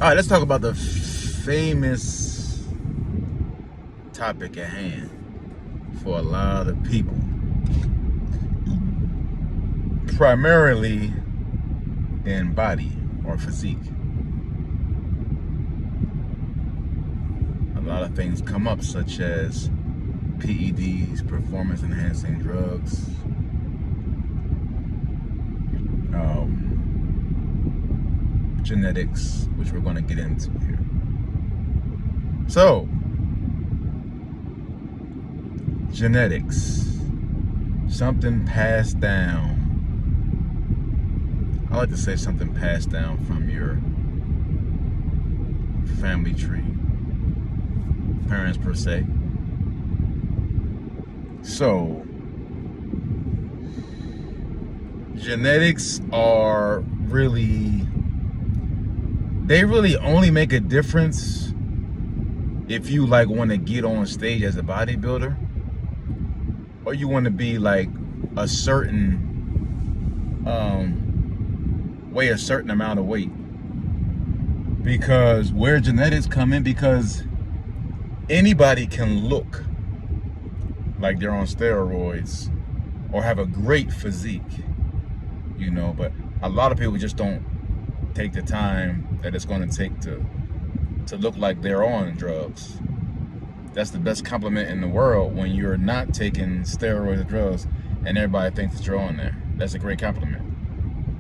right, let's talk about the famous topic at hand for a lot of people. Primarily in body or physique. A lot of things come up, such as PEDs, performance enhancing drugs, genetics, which we're going to get into here. So, genetics, something passed down. I like to say something passed down from your family tree, parents per se. So, genetics are really, they really only make a difference if you like want to get on stage as a bodybuilder, or you want to be like a certain weigh a certain amount of weight. Because where genetics come in, because anybody can look like they're on steroids or have a great physique, you know, but a lot of people just don't take the time that it's going to take to look like they're on drugs. That's the best compliment in the world, when you're not taking steroids or drugs and everybody thinks that you're on there. That's a great compliment.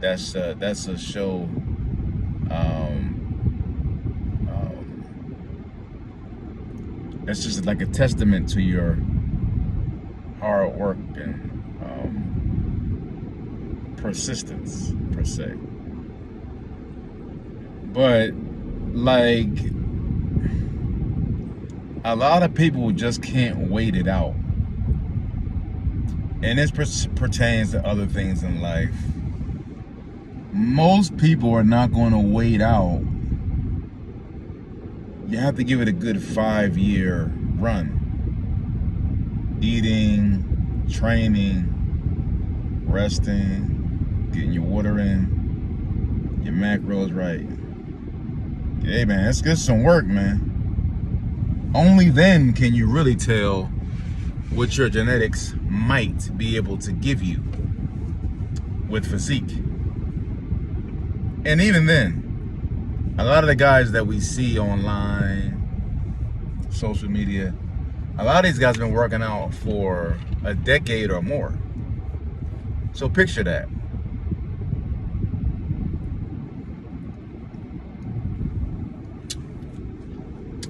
That's a show. That's just like a testament to your hard work and persistence per se. But like, a lot of people just can't wait it out, and this pertains to other things in life. Most people are not going to wait out. You have to give it a good 5-year run. Eating, training, resting, getting your water in, your macros right. Hey man, it's some work, man. Only then can you really tell what your genetics might be able to give you with physique. And even then, a lot of the guys that we see online, social media, a lot of these guys have been working out for a decade or more. So picture that.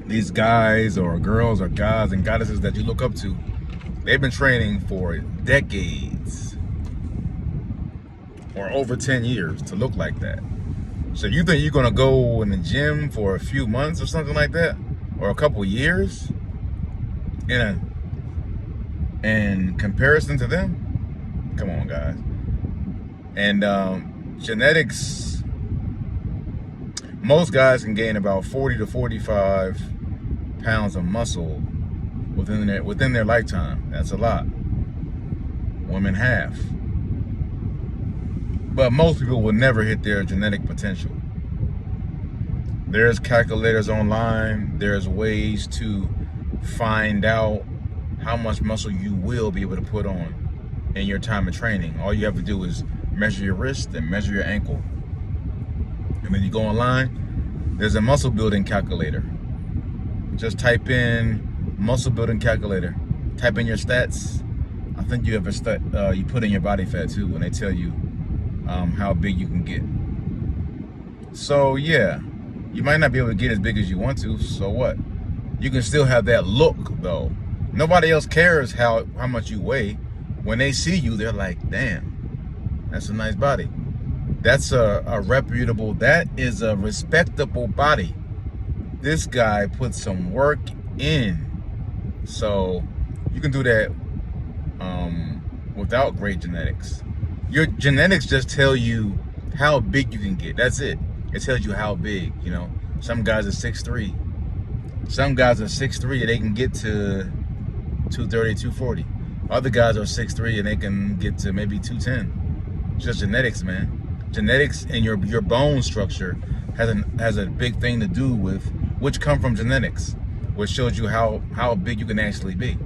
These guys or girls or guys and goddesses that you look up to, they've been training for decades or over 10 years to look like that. So you think you're gonna go in the gym for a few months or something like that, or a couple years, in comparison to them? Come on, guys. And genetics, most guys can gain about 40 to 45 pounds of muscle within their lifetime. That's a lot. Women half. But most people will never hit their genetic potential. There's calculators online. There's ways to find out how much muscle you will be able to put on in your time of training. All you have to do is measure your wrist and measure your ankle. And when you go online, there's a muscle building calculator. Just type in muscle building calculator. Type in your stats. I think you have a stat. You put in your body fat too, when they tell you how big you can get. So yeah, you might not be able to get as big as you want to. So what? You can still have that look though. Nobody else cares how much you weigh. When they see you, they're like, damn, that's a nice body. That's a reputable, that is a respectable body. This guy put some work in. So you can do that without great genetics. Your genetics just tell you how big you can get. That's it. It tells you how big, you know. Some guys are 6'3". Some guys are 6'3" and they can get to 230, 240. Other guys are 6'3" and they can get to maybe 210. It's just genetics, man. Genetics and your bone structure has a big thing to do with, which come from genetics, which shows you how big you can actually be.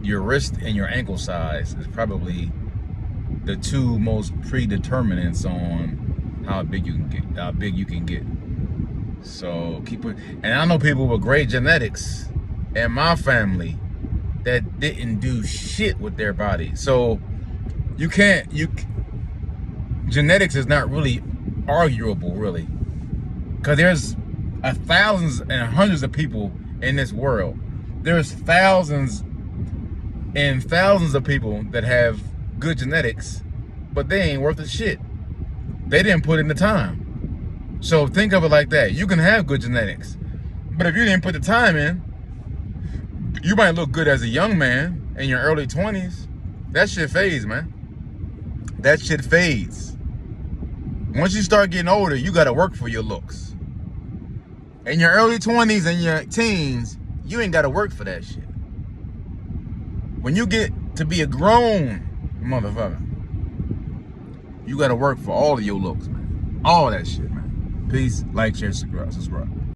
Your wrist and your ankle size is probably the two most predeterminants on how big you can get. So keep it. And I know people with great genetics in my family that didn't do shit with their body. So genetics is not really arguable, really, because there's thousands and hundreds of people in this world. There's thousands and thousands of people that have good genetics, but they ain't worth a shit. They didn't put in the time. So think of it like that. You can have good genetics, but if you didn't put the time in, you might look good as a young man in your early 20s. That shit fades, man. That shit fades. Once you start getting older, you gotta work for your looks. In your early 20s and your teens, you ain't gotta work for that shit. When you get to be a grown motherfucker, you gotta work for all of your looks, man. All that shit, man. Peace, like, share, subscribe.